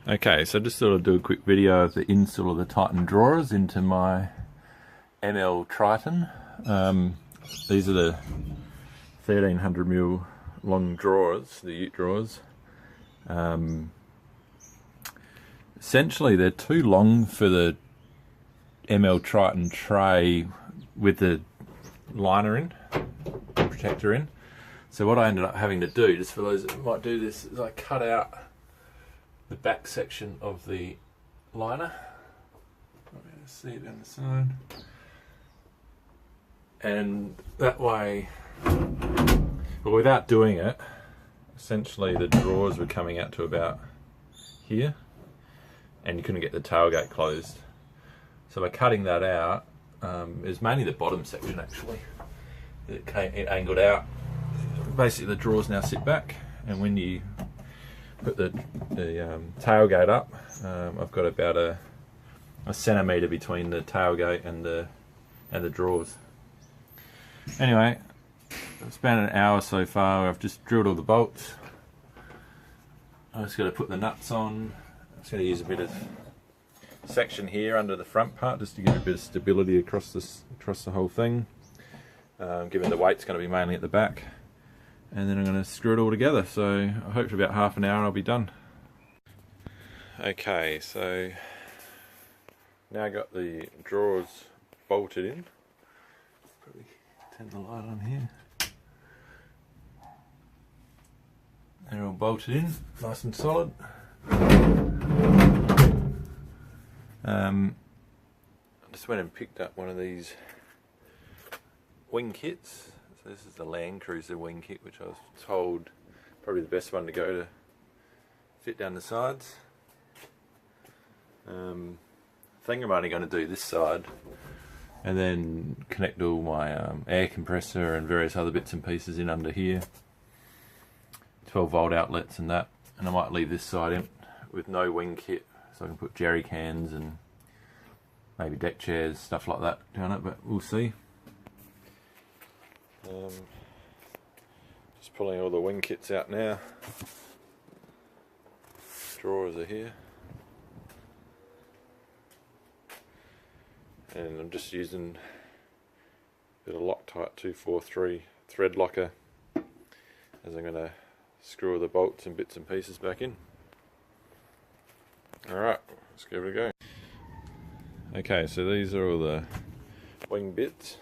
Okay, so just thought I'd do a quick video of the install of the Titan drawers into my ML Triton. These are the 1300mm long drawers, the ute drawers. Essentially they're too long for the ML Triton tray with the liner in, protector in. So what I ended up having to do, just for those that might do this, is I cut out the back section of the liner. Probably able to see it down the side. And that way, well, without doing it, essentially the drawers were coming out to about here, and you couldn't get the tailgate closed. So by cutting that out, it was mainly the bottom section actually. It angled out. Basically the drawers now sit back, and when you put the tailgate up, I've got about a centimetre between the tailgate and the drawers. Anyway, it's about an hour so far. I've just drilled all the bolts. I just got to put the nuts on. I'm just going to use a bit of section here under the front part just to give a bit of stability across the whole thing. Given the weight's going to be mainly at the back. And then I'm going to screw it all together, so I hope for about half an hour and I'll be done. Okay, so now I've got the drawers bolted in. Probably turn the light on here. They're all bolted in, nice and solid. I just went and picked up one of these wing kits. So this is the landcruiser wing kit, which I was told probably the best one to go to fit down the sides. I think I'm only going to do this side and then connect all my air compressor and various other bits and pieces in under here. 12 volt outlets and that, and I might leave this side in with no wing kit so I can put jerry cans and maybe deck chairs, stuff like that down it, but we'll see. Just pulling all the wing kits out now. Drawers are here, and I'm just using a bit of Loctite 243 thread locker as I'm going to screw all the bolts and bits and pieces back in. Alright, let's give it a go. Okay, so these are all the wing bits.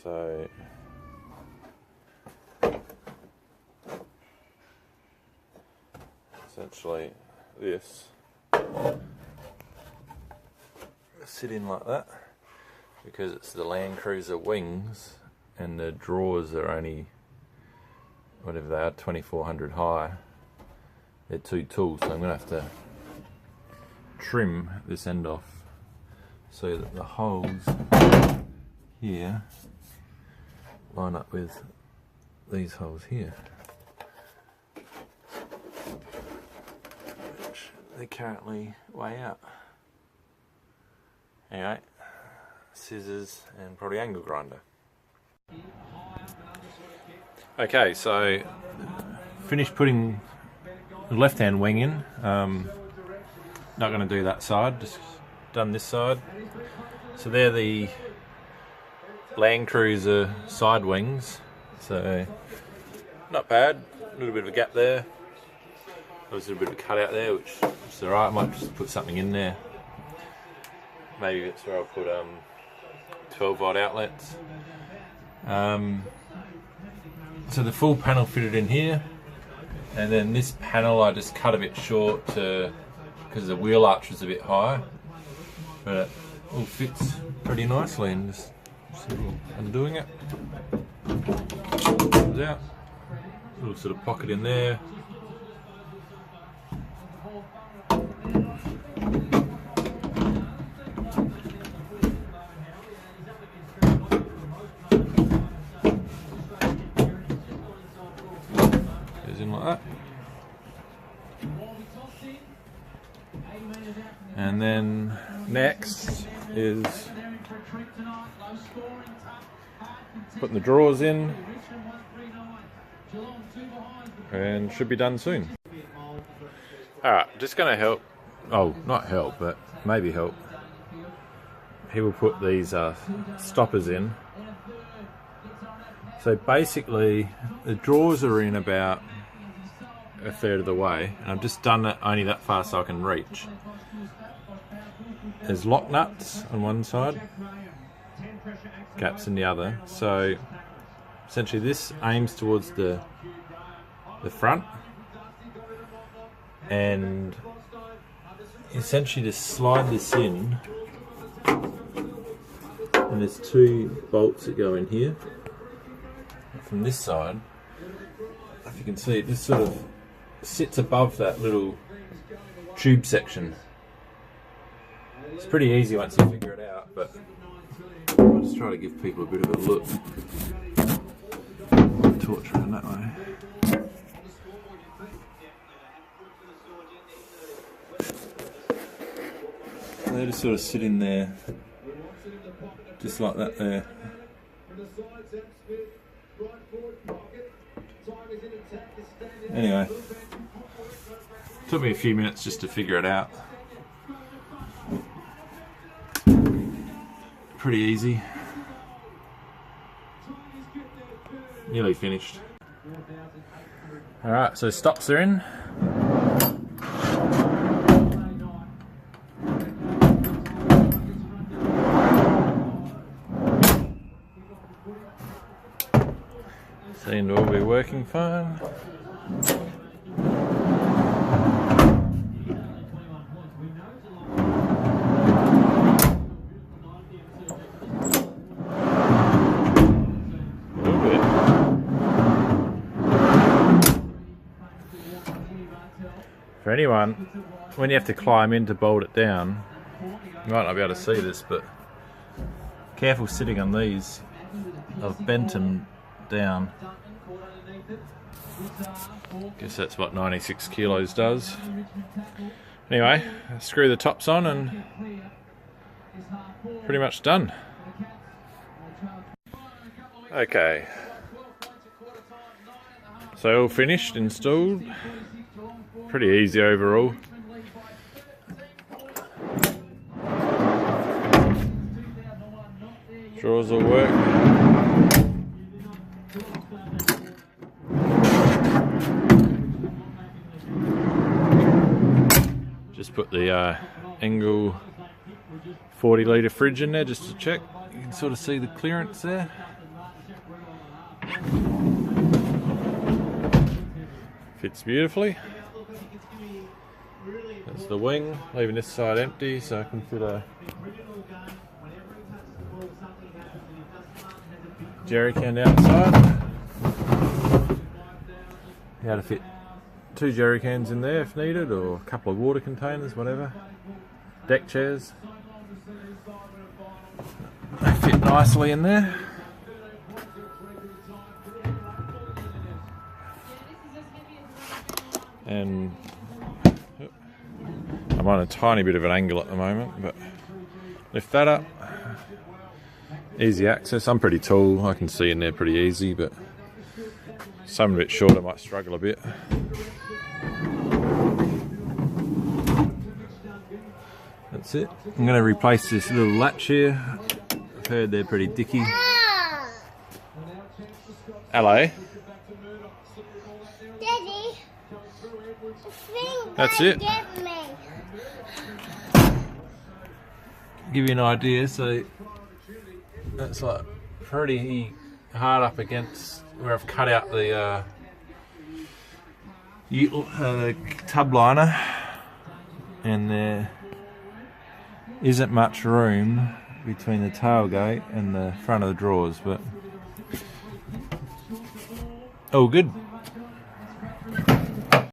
So essentially this sit in like that because it's the landcruiser wings, and the drawers are only whatever they are, 2400 high. They're two tools, so I'm going to have to trim this end off so that the holes here line up with these holes here, which they currently weigh out. Anyway, scissors and probably angle grinder. Okay, so finished putting the left hand wing in. Not going to do that side, just done this side. So they're the landcruiser side wings, so not bad. A little bit of a gap there. There's a little bit of a cutout there, which is alright. I might just put something in there. Maybe that's where I'll put 12 volt outlets. So the full panel fitted in here, and then this panel I just cut a bit short because the wheel arch is a bit high, but it all fits pretty nicely, and just undoing it. Comes out. Little sort of pocket in there. Goes in like that. And then next is putting the drawers in. and should be done soon. Alright, just going to help, oh, not help, but maybe help. He will put these stoppers in. So basically, the drawers are in about a third of the way, and I've just done it only that far so I can reach. There's lock nuts on one side, gaps in the other. So essentially this aims towards the front, and essentially just slide this in, and there's two bolts that go in here. From this side, if you can see, it just sort of sits above that little tube section. It's pretty easy once you figure it out, but I'll just try to give people a bit of a look. Torch around that way. They just sort of sit in there, just like that there. Anyway, took me a few minutes just to figure it out. Pretty easy. Nearly finished. Alright, so stops are in. Seem to all be working fine. For anyone, when you have to climb in to bolt it down, you might not be able to see this, but careful sitting on these. I've bent them down. Guess that's what 96 kilos does. Anyway, screw the tops on and pretty much done. Okay, so all finished, installed. Pretty easy overall. Drawers will work. Just put the Engel 40 litre fridge in there just to check. You can sort of see the clearance there. Fits beautifully. That's the wing, leaving this side empty so I can fit a jerry can down the side. How to fit 2 jerry cans in there if needed, or a couple of water containers, whatever. Deck chairs. They fit nicely in there. And I'm on a tiny bit of an angle at the moment, but lift that up. Easy access. I'm pretty tall, I can see in there pretty easy, but some a bit shorter might struggle a bit. That's it. I'm going to replace this little latch here. I've heard they're pretty dicky. Hello. Daddy, that's it. Give you an idea, so that's like pretty hard up against where I've cut out the tub liner, and there isn't much room between the tailgate and the front of the drawers, but all good.